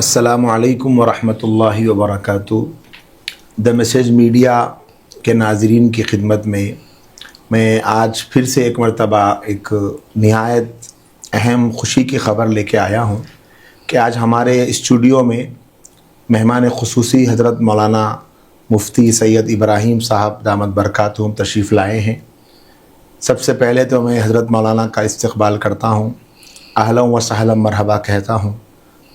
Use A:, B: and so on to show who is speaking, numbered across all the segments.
A: السلام علیکم ورحمۃ اللہ وبرکاتہ۔ دا میسیج میڈیا کے ناظرین کی خدمت میں آج پھر سے ایک مرتبہ ایک نہایت اہم خوشی کی خبر لے کے آیا ہوں کہ آج ہمارے اسٹوڈیو میں مہمان خصوصی حضرت مولانا مفتی سید ابراہیم صاحب دامت برکاتہم تشریف لائے ہیں۔ سب سے پہلے تو میں حضرت مولانا کا استقبال کرتا ہوں، اہلا و سہلا مرحبا کہتا ہوں۔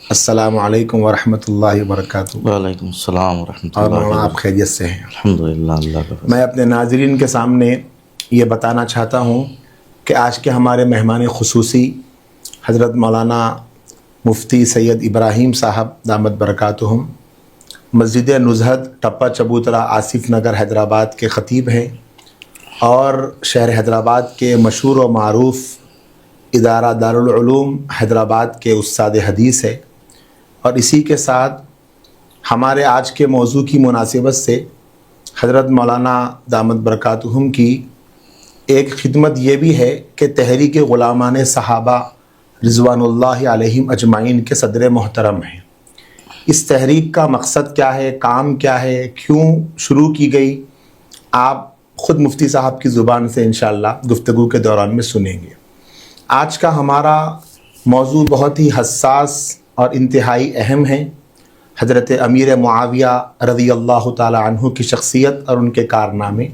A: السلام علیکم ورحمۃ اللہ وبرکاتہ۔
B: وعلیکم السلام ورحمۃ
A: اور
B: اللہ
A: مولانا آپ
B: وبرکاتہ۔
A: خیریت سے ہیں؟
B: الحمدللہ، اللہ کا فضل۔
A: میں اپنے ناظرین کے سامنے یہ بتانا چاہتا ہوں کہ آج کے ہمارے مہمان خصوصی حضرت مولانا مفتی سید ابراہیم صاحب دامت برکاتہم مسجد نزہت ٹپا چبوترا آصف نگر حیدرآباد کے خطیب ہیں اور شہر حیدرآباد کے مشہور و معروف ادارہ دارالعلوم حیدرآباد کے استاد حدیث ہے، اور اسی کے ساتھ ہمارے آج کے موضوع کی مناسبت سے حضرت مولانا دامت برکاتہم کی ایک خدمت یہ بھی ہے کہ تحریک غلامان صحابہ رضوان اللہ علیہم اجمعین کے صدر محترم ہیں۔ اس تحریک کا مقصد کیا ہے، کام کیا ہے، کیوں شروع کی گئی، آپ خود مفتی صاحب کی زبان سے انشاءاللہ گفتگو کے دوران میں سنیں گے۔ آج کا ہمارا موضوع بہت ہی حساس اور انتہائی اہم ہے، حضرت امیر معاویہ رضی اللہ تعالی عنہ کی شخصیت اور ان کے کارنامے۔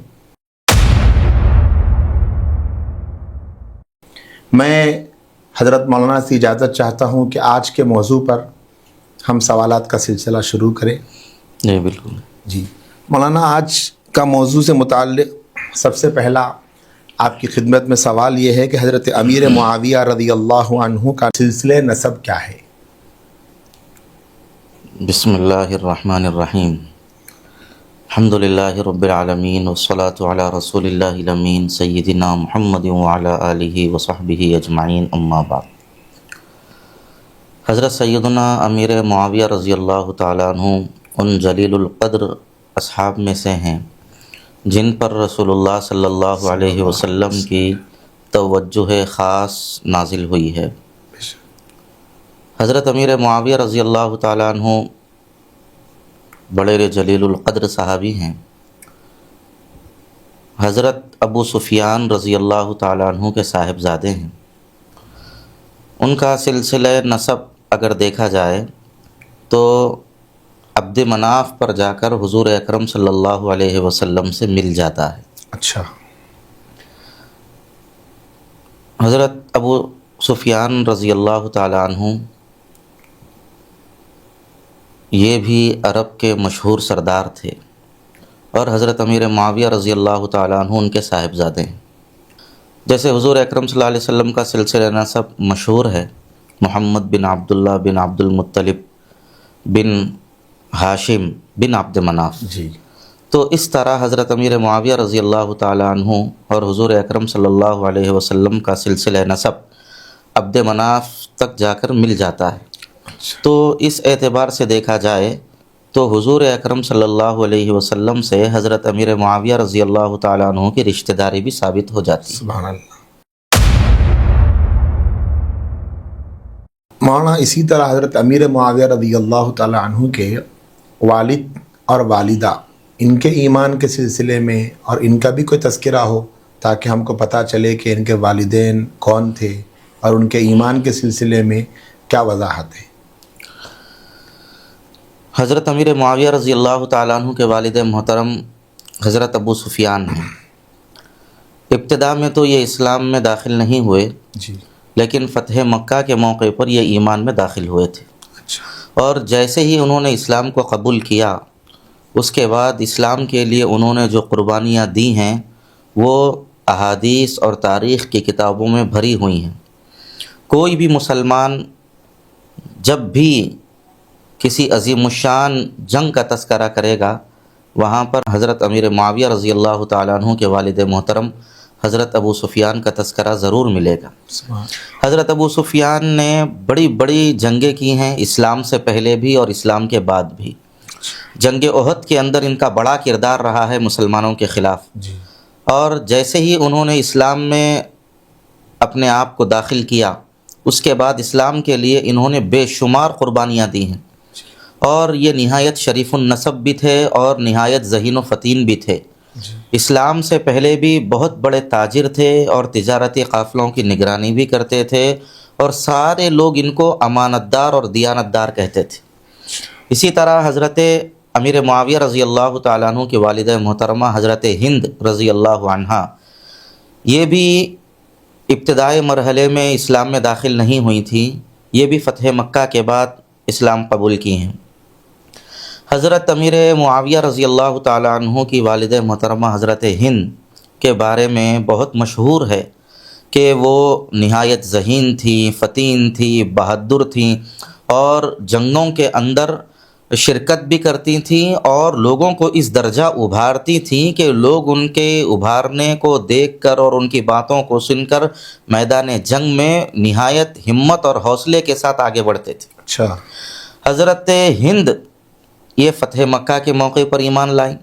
A: میں حضرت مولانا سے اجازت چاہتا ہوں کہ آج کے موضوع پر ہم سوالات کا سلسلہ شروع کریں۔
B: جی بالکل۔
A: جی مولانا، آج کا موضوع سے متعلق سب سے پہلا آپ کی خدمت میں سوال یہ ہے کہ حضرت امیر معاویہ رضی اللہ عنہ کا سلسلہ نسب کیا ہے؟
B: بسم اللہ الرحمن الرحیم۔ الحمدللہ رب العالمین والصلاة علی رسول اللہ الامین سیدنا محمد وعلی آلہ وصحبہ اجمعین، اما بعد۔ حضرت سیدنا امیر معاویہ رضی اللہ تعالیٰ عنہ ان جلیل القدر اصحاب میں سے ہیں جن پر رسول اللہ صلی اللہ علیہ وسلم کی توجہ خاص نازل ہوئی ہے۔ حضرت امیر معاویہ رضی اللہ تعالیٰ عنہ بڑے جلیل القدر صحابی ہیں۔ حضرت ابو سفیان رضی اللہ تعالیٰ عنہ کے صاحبزادے ہیں۔ ان کا سلسلہ نسب اگر دیکھا جائے تو عبد مناف پر جا کر حضور اکرم صلی اللہ علیہ وسلم سے مل جاتا ہے۔
A: اچھا۔
B: حضرت ابو سفیان رضی اللہ تعالیٰ عنہ یہ بھی عرب کے مشہور سردار تھے، اور حضرت امیر معاویہ رضی اللہ تعالیٰ عنہ ان کے صاحبزادے ہیں۔ جیسے حضور اکرم صلی اللہ علیہ وسلم کا سلسلہ نسب مشہور ہے، محمد بن عبداللہ بن عبد المطلب بن ہاشم بن عبد مناف،
A: جی۔
B: تو اس طرح حضرت امیر معاویہ رضی اللہ تعالیٰ عنہ اور حضور اکرم صلی اللہ علیہ وسلم کا سلسلہ نسب عبد مناف تک جا کر مل جاتا ہے۔ تو اس اعتبار سے دیکھا جائے تو حضور اکرم صلی اللہ علیہ وسلم سے حضرت امیر معاویہ رضی اللہ تعالیٰ عنہ کی رشتہ داری بھی ثابت ہو جاتی ہے۔
A: سبحان اللہ۔ مولانا، اسی طرح حضرت امیر معاویہ رضی اللہ تعالیٰ عنہ کے والد اور والدہ، ان کے ایمان کے سلسلے میں اور ان کا بھی کوئی تذکرہ ہو تاکہ ہم کو پتہ چلے کہ ان کے والدین کون تھے اور ان کے ایمان کے سلسلے میں کیا وضاحت ہے۔
B: حضرت امیر معاویہ رضی اللہ تعالیٰ عنہ کے والد محترم حضرت ابو سفیان ہیں۔ ابتدا میں تو یہ اسلام میں داخل نہیں ہوئے،
A: جی۔
B: لیکن فتح مکہ کے موقع پر یہ ایمان میں داخل ہوئے تھے،
A: اچھا۔
B: اور جیسے ہی انہوں نے اسلام کو قبول کیا، اس کے بعد اسلام کے لیے انہوں نے جو قربانیاں دی ہیں وہ احادیث اور تاریخ کی کتابوں میں بھری ہوئی ہیں۔ کوئی بھی مسلمان جب بھی کسی عظیم الشان جنگ کا تذکرہ کرے گا، وہاں پر حضرت امیر معاویہ رضی اللہ تعالیٰ عنہ کے والد محترم حضرت ابو سفیان کا تذکرہ ضرور ملے گا۔ حضرت ابو سفیان نے بڑی بڑی جنگیں کی ہیں، اسلام سے پہلے بھی اور اسلام کے بعد بھی۔ جنگ احد کے اندر ان کا بڑا کردار رہا ہے مسلمانوں کے خلاف،
A: جی۔
B: اور جیسے ہی انہوں نے اسلام میں اپنے آپ کو داخل کیا، اس کے بعد اسلام کے لیے انہوں نے بے شمار قربانیاں دی ہیں۔ اور یہ نہایت شریف النسب بھی تھے اور نہایت ذہین و فطین بھی تھے۔ اسلام سے پہلے بھی بہت بڑے تاجر تھے اور تجارتی قافلوں کی نگرانی بھی کرتے تھے، اور سارے لوگ ان کو امانت دار اور دیانت دار کہتے تھے۔ اسی طرح حضرت امیر معاویہ رضی اللہ تعالیٰ عنہ کی والدہ محترمہ حضرت ہند رضی اللہ عنہا، یہ بھی ابتدائی مرحلے میں اسلام میں داخل نہیں ہوئی تھیں، یہ بھی فتح مکہ کے بعد اسلام قبول کی ہیں۔ حضرت امیر معاویہ رضی اللہ تعالیٰ عنہ کی والدہ محترمہ حضرت ہند کے بارے میں بہت مشہور ہے کہ وہ نہایت ذہین تھیں، فطین تھیں، بہادر تھیں، اور جنگوں کے اندر شرکت بھی کرتی تھیں، اور لوگوں کو اس درجہ ابھارتی تھیں کہ لوگ ان کے ابھارنے کو دیکھ کر اور ان کی باتوں کو سن کر میدان جنگ میں نہایت ہمت اور حوصلے کے ساتھ آگے بڑھتے تھے۔
A: اچھا،
B: حضرت ہند یہ فتح مکہ کے موقع پر ایمان لائیں۔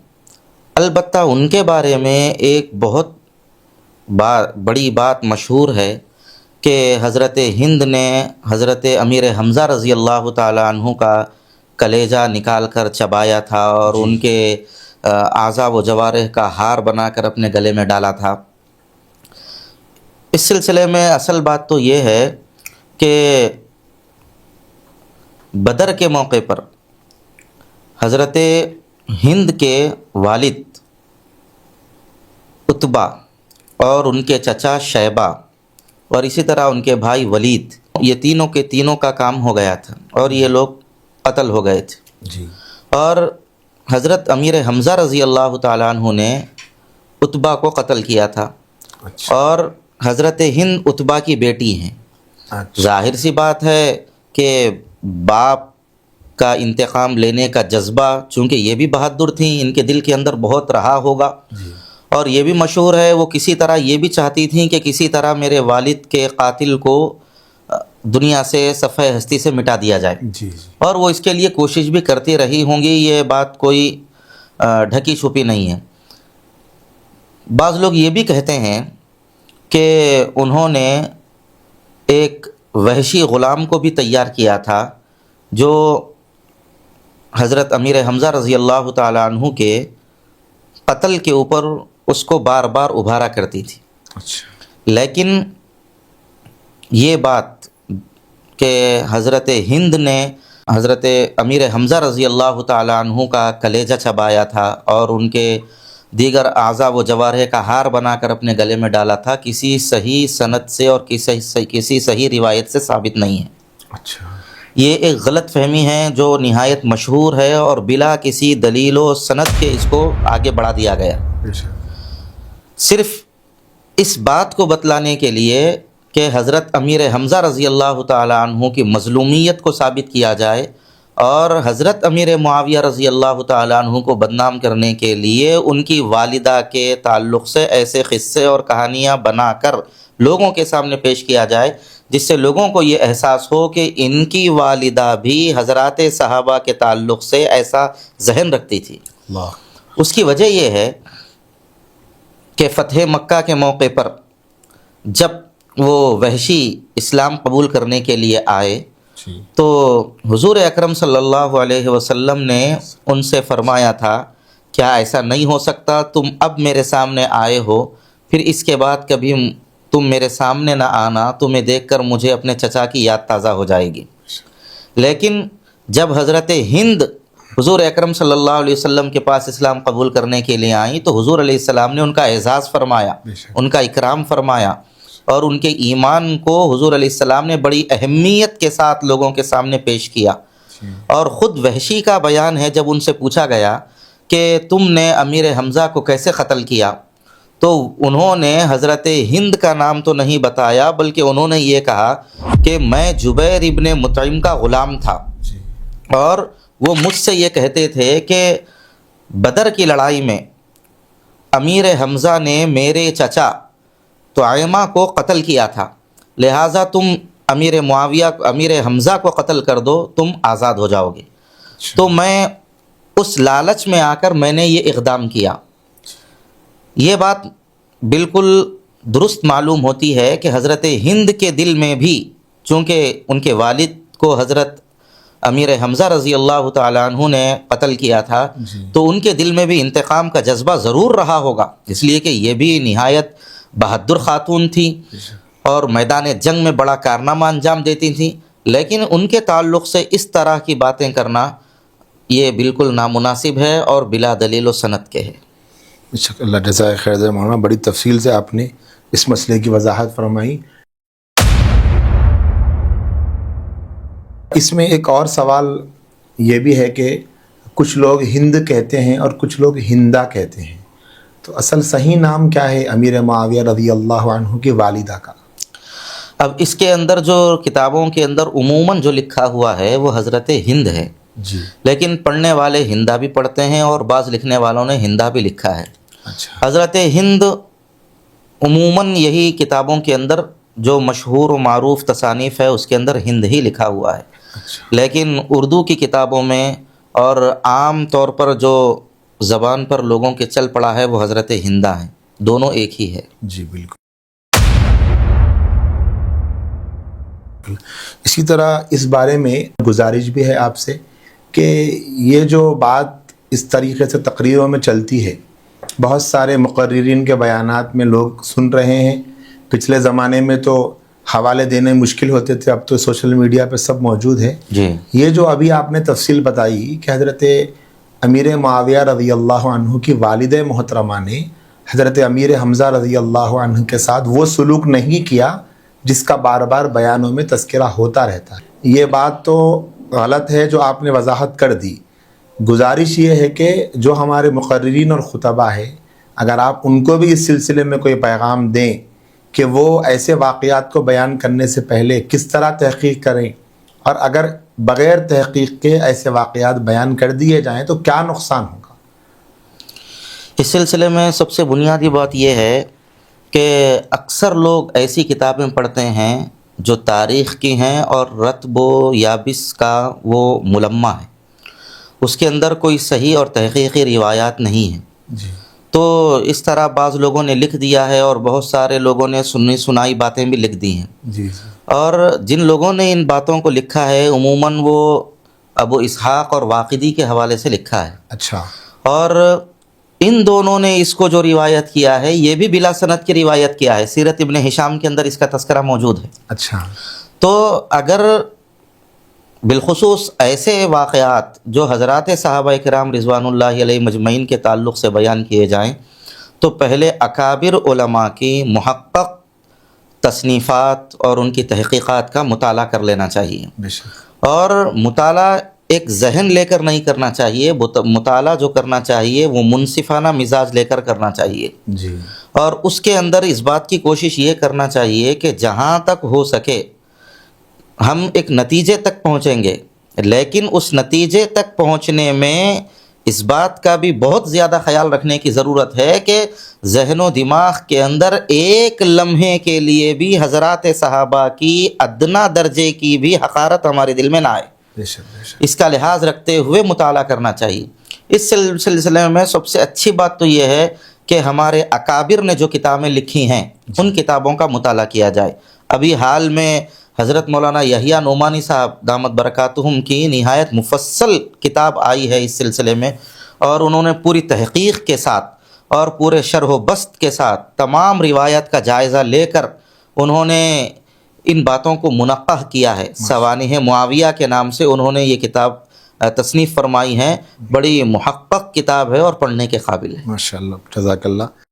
B: البتہ ان کے بارے میں ایک بہت بڑی بات مشہور ہے کہ حضرت ہند نے حضرت امیر حمزہ رضی اللہ تعالیٰ عنہ کا کلیجہ نکال کر چبایا تھا، اور ان کے اعضاء و جوارح کا ہار بنا کر اپنے گلے میں ڈالا تھا۔ اس سلسلے میں اصل بات تو یہ ہے کہ بدر کے موقع پر حضرت ہند کے والد عتبہ اور ان کے چچا شیبہ اور اسی طرح ان کے بھائی ولید، یہ تینوں کے تینوں کا کام ہو گیا تھا اور یہ لوگ قتل ہو گئے تھے
A: جی۔
B: اور حضرت امیر حمزہ رضی اللہ تعالیٰ عنہ نے عتبہ کو قتل کیا تھا،
A: اچھا،
B: اور حضرت ہند عتبہ کی بیٹی ہیں۔
A: اچھا،
B: ظاہر سی بات ہے کہ باپ کا انتقام لینے کا جذبہ، چونکہ یہ بھی بہادر تھیں، ان کے دل کے اندر بہت رہا ہوگا،
A: جی،
B: اور یہ بھی مشہور ہے وہ کسی طرح یہ بھی چاہتی تھیں کہ کسی طرح میرے والد کے قاتل کو دنیا سے صفحہ ہستی سے مٹا دیا جائے،
A: جی،
B: اور وہ اس کے لیے کوشش بھی کرتی رہی ہوں گی، یہ بات کوئی ڈھکی چھپی نہیں ہے۔ بعض لوگ یہ بھی کہتے ہیں کہ انہوں نے ایک وحشی غلام کو بھی تیار کیا تھا جو حضرت امیر حمزہ رضی اللہ تعالیٰ عنہ کے قتل کے اوپر اس کو بار بار ابھارا کرتی تھی،
A: اچھا،
B: لیکن یہ بات کہ حضرت ہند نے حضرت امیر حمزہ رضی اللہ تعالیٰ عنہ کا کلیجہ چبایا تھا اور ان کے دیگر اعضاء و جوارح کا ہار بنا کر اپنے گلے میں ڈالا تھا، کسی صحیح سند سے اور کسی صحیح روایت سے ثابت نہیں ہے۔
A: اچھا،
B: یہ ایک غلط فہمی ہے جو نہایت مشہور ہے، اور بلا کسی دلیل و سند کے اس کو آگے بڑھا دیا گیا، صرف اس بات کو بتلانے کے لیے کہ حضرت امیر حمزہ رضی اللہ تعالیٰ عنہ کی مظلومیت کو ثابت کیا جائے، اور حضرت امیر معاویہ رضی اللہ تعالیٰ عنہ کو بدنام کرنے کے لیے ان کی والدہ کے تعلق سے ایسے قصے اور کہانیاں بنا کر لوگوں کے سامنے پیش کیا جائے، جس سے لوگوں کو یہ احساس ہو کہ ان کی والدہ بھی حضرات صحابہ کے تعلق سے ایسا ذہن رکھتی تھی۔
A: اللہ،
B: اس کی وجہ یہ ہے کہ فتح مکہ کے موقع پر جب وہ وحشی اسلام قبول کرنے کے لیے آئے
A: جی،
B: تو حضور اکرم صلی اللہ علیہ وسلم نے ان سے فرمایا تھا، کیا ایسا نہیں ہو سکتا تم اب میرے سامنے آئے ہو، پھر اس کے بعد کبھی تم میرے سامنے نہ آنا، تمہیں دیکھ کر مجھے اپنے چچا کی یاد تازہ ہو جائے گی۔ لیکن جب حضرت ہند حضور اکرم صلی اللہ علیہ وسلم کے پاس اسلام قبول کرنے کے لیے آئیں تو حضور علیہ السلام نے ان کا اعزاز فرمایا، ان کا اکرام فرمایا، اور ان کے ایمان کو حضور علیہ السلام نے بڑی اہمیت کے ساتھ لوگوں کے سامنے پیش کیا۔ اور خود وحشی کا بیان ہے، جب ان سے پوچھا گیا کہ تم نے امیر حمزہ کو کیسے قتل کیا، تو انہوں نے حضرت ہند کا نام تو نہیں بتایا، بلکہ انہوں نے یہ کہا کہ میں جبیر ابن مطعم کا غلام تھا، اور وہ مجھ سے یہ کہتے تھے کہ بدر کی لڑائی میں امیر حمزہ نے میرے چچا طعیمہ کو قتل کیا تھا، لہٰذا تم امیر حمزہ کو قتل کر دو، تم آزاد ہو جاؤ گے۔ تو میں اس لالچ میں آ کر میں نے یہ اقدام کیا۔ یہ بات بالکل درست معلوم ہوتی ہے کہ حضرت ہند کے دل میں بھی، چونکہ ان کے والد کو حضرت امیر حمزہ رضی اللہ تعالیٰ عنہ نے قتل کیا تھا تو ان کے دل میں بھی انتقام کا جذبہ ضرور رہا ہوگا، اس لیے کہ یہ بھی نہایت بہادر خاتون تھی اور میدان جنگ میں بڑا کارنامہ انجام دیتی تھیں، لیکن ان کے تعلق سے اس طرح کی باتیں کرنا یہ بالکل نامناسب ہے اور بلا دلیل و سند کے ہے۔
A: اللہ جزائے خیر دے مولانا، بڑی تفصیل سے آپ نے اس مسئلے کی وضاحت فرمائی۔ اس میں ایک اور سوال یہ بھی ہے کہ کچھ لوگ ہند کہتے ہیں اور کچھ لوگ ہندا کہتے ہیں، تو اصل صحیح نام کیا ہے امیر معاویہ رضی اللہ عنہ کی والدہ کا؟
B: اب اس کے اندر جو کتابوں کے اندر عموماً جو لکھا ہوا ہے وہ حضرت ہند ہے،
A: جی،
B: لیکن پڑھنے والے ہندا بھی پڑھتے ہیں اور بعض لکھنے والوں نے ہندا بھی لکھا ہے۔
A: اچھا،
B: حضرت ہند عموماً یہی کتابوں کے اندر جو مشہور و معروف تصانیف ہے اس کے اندر ہند ہی لکھا ہوا ہے، لیکن اردو کی کتابوں میں اور عام طور پر جو زبان پر لوگوں کے چل پڑا ہے وہ حضرت ہندا ہیں، دونوں ایک ہی ہے۔
A: جی بالکل۔ اسی طرح اس بارے میں گزارش بھی ہے آپ سے کہ یہ جو بات اس طریقے سے تقریروں میں چلتی ہے، بہت سارے مقررین کے بیانات میں لوگ سن رہے ہیں۔ پچھلے زمانے میں تو حوالے دینے مشکل ہوتے تھے، اب تو سوشل میڈیا پہ سب موجود ہے۔
B: جی،
A: یہ جو ابھی آپ نے تفصیل بتائی کہ حضرت امیر معاویہ رضی اللہ عنہ کی والد محترمہ نے حضرت امیر حمزہ رضی اللہ عنہ کے ساتھ وہ سلوک نہیں کیا جس کا بار بار بیانوں میں تذکرہ ہوتا رہتا ہے، یہ بات تو غلط ہے جو آپ نے وضاحت کر دی۔ گزارش یہ ہے کہ جو ہمارے مقررین اور خطبہ ہے، اگر آپ ان کو بھی اس سلسلے میں کوئی پیغام دیں کہ وہ ایسے واقعات کو بیان کرنے سے پہلے کس طرح تحقیق کریں، اور اگر بغیر تحقیق کے ایسے واقعات بیان کر دیے جائیں تو کیا نقصان ہوگا؟
B: اس سلسلے میں سب سے بنیادی بات یہ ہے کہ اکثر لوگ ایسی کتابیں پڑھتے ہیں جو تاریخ کی ہیں اور رتب و یابس کا وہ ملمہ ہے، اس کے اندر کوئی صحیح اور تحقیقی روایات نہیں ہیں۔
A: جی،
B: تو اس طرح بعض لوگوں نے لکھ دیا ہے اور بہت سارے لوگوں نے سنی سنائی باتیں بھی لکھ دی ہیں،
A: جی،
B: اور جن لوگوں نے ان باتوں کو لکھا ہے عموماً وہ ابو اسحاق اور واقدی کے حوالے سے لکھا ہے،
A: اچھا،
B: اور ان دونوں نے اس کو جو روایت کیا ہے یہ بھی بلا سند کی روایت کیا ہے، سیرت ابن ہشام کے اندر اس کا تذکرہ موجود ہے۔
A: اچھا،
B: تو اگر بالخصوص ایسے واقعات جو حضرات صحابہ کرام رضوان اللہ علیہ مجمعین کے تعلق سے بیان کیے جائیں تو پہلے اکابر علماء کی محقق تصنیفات اور ان کی تحقیقات کا مطالعہ کر لینا چاہیے،
A: بے شک،
B: اور مطالعہ ایک ذہن لے کر نہیں کرنا چاہیے، مطالعہ جو کرنا چاہیے وہ منصفانہ مزاج لے کر کرنا چاہیے،
A: جی،
B: اور اس کے اندر اس بات کی کوشش یہ کرنا چاہیے کہ جہاں تک ہو سکے ہم ایک نتیجے تک پہنچیں گے، لیکن اس نتیجے تک پہنچنے میں اس بات کا بھی بہت زیادہ خیال رکھنے کی ضرورت ہے کہ ذہن و دماغ کے اندر ایک لمحے کے لیے بھی حضرات صحابہ کی ادنا درجے کی بھی حقارت ہمارے دل میں نہ آئے،
A: بے شک، بے شک،
B: اس کا لحاظ رکھتے ہوئے مطالعہ کرنا چاہیے۔ اس سلسلے میں سب سے اچھی بات تو یہ ہے کہ ہمارے اکابر نے جو کتابیں لکھی ہیں ان کتابوں کا مطالعہ کیا جائے۔ ابھی حال میں حضرت مولانا یحییٰ نعمانی صاحب دامت برکاتہم کی نہایت مفصل کتاب آئی ہے اس سلسلے میں، اور انہوں نے پوری تحقیق کے ساتھ اور پورے شرح و بسط کے ساتھ تمام روایت کا جائزہ لے کر انہوں نے ان باتوں کو منقح کیا ہے۔ سوانح معاویہ کے نام سے انہوں نے یہ کتاب تصنیف فرمائی ہے، بڑی محقق کتاب ہے اور پڑھنے کے قابل ہے۔
A: ماشاءاللہ، جزاک اللہ۔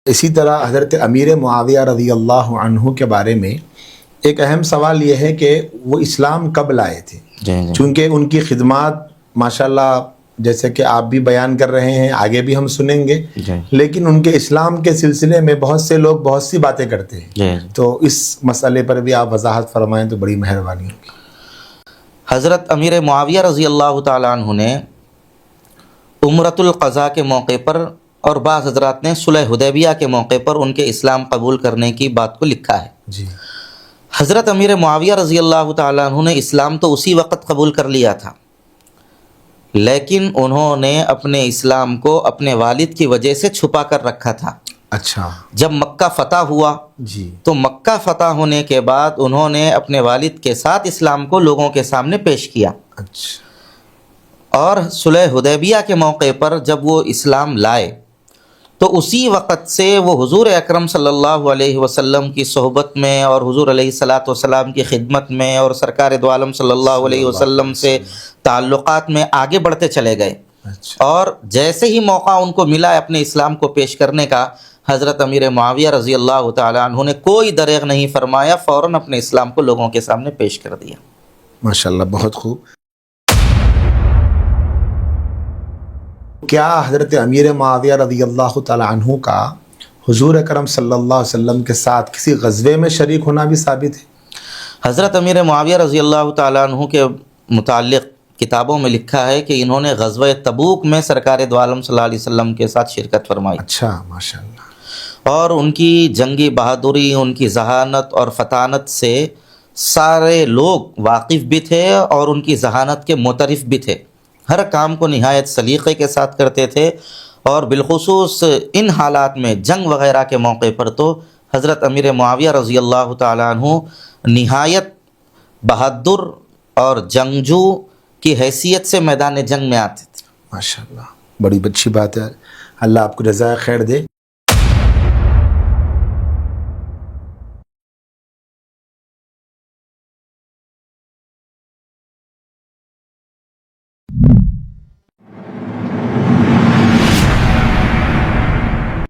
A: اسی طرح حضرت امیر معاویہ رضی اللہ عنہ کے بارے میں ایک اہم سوال یہ ہے کہ وہ اسلام کب لائے تھے؟ چونکہ ان کی خدمات ماشاءاللہ جیسے کہ آپ بھی بیان کر رہے ہیں، آگے بھی ہم سنیں گے، لیکن ان کے اسلام کے سلسلے میں بہت سے لوگ بہت سی باتیں کرتے ہیں، تو اس مسئلے پر بھی آپ وضاحت فرمائیں تو بڑی مہربانی ہوگی۔
B: حضرت امیر معاویہ رضی اللہ تعالیٰ عنہ نے عمرۃ القضاء کے موقع پر اور بعض حضرات نے صلح حدیبیہ کے موقع پر ان کے اسلام قبول کرنے کی بات کو لکھا ہے۔
A: جی،
B: حضرت امیر معاویہ رضی اللہ تعالیٰ عنہ نے اسلام تو اسی وقت قبول کر لیا تھا، لیکن انہوں نے اپنے اسلام کو اپنے والد کی وجہ سے چھپا کر رکھا تھا۔
A: اچھا
B: جب مکہ فتح ہوا
A: جی
B: تو مکہ فتح ہونے کے بعد انہوں نے اپنے والد کے ساتھ اسلام کو لوگوں کے سامنے پیش کیا،
A: اچھا
B: اور صلح حدیبیہ کے موقع پر جب وہ اسلام لائے تو اسی وقت سے وہ حضور اکرم صلی اللہ علیہ وسلم کی صحبت میں اور حضور علیہ الصلاۃ والسلام کی خدمت میں اور سرکار دو عالم صلی اللہ علیہ وسلم سے تعلقات میں آگے بڑھتے چلے گئے،
A: اچھا
B: اور جیسے ہی موقع ان کو ملا اپنے اسلام کو پیش کرنے کا، حضرت امیر معاویہ رضی اللہ تعالیٰ عنہ نے کوئی دریغ نہیں فرمایا، فوراً اپنے اسلام کو لوگوں کے سامنے پیش کر دیا۔
A: ماشاء اللہ، بہت خوب۔ کیا حضرت امیر معاویہ رضی اللہ تعالیٰ عنہ کا حضور اکرم صلی اللہ علیہ وسلم کے ساتھ کسی غزوے میں شریک ہونا بھی ثابت ہے؟
B: حضرت امیر معاویہ رضی اللہ تعالیٰ عنہ کے متعلق کتابوں میں لکھا ہے کہ انہوں نے غزوہ تبوک میں سرکار دو عالم صلی اللہ علیہ وسلم کے ساتھ شرکت فرمائی،
A: اچھا ماشاء اللہ۔
B: اور ان کی جنگی بہادری، ان کی ذہانت اور فطانت سے سارے لوگ واقف بھی تھے اور ان کی ذہانت کے معترف بھی تھے، ہر کام کو نہایت سلیقے کے ساتھ کرتے تھے، اور بالخصوص ان حالات میں جنگ وغیرہ کے موقع پر تو حضرت امیر معاویہ رضی اللہ تعالیٰ عنہ نہایت بہادر اور جنگجو کی حیثیت سے میدان جنگ میں آتے تھے۔
A: ماشاء اللہ، بڑی اچھی بات ہے، اللہ آپ کو جزائے خیر دے۔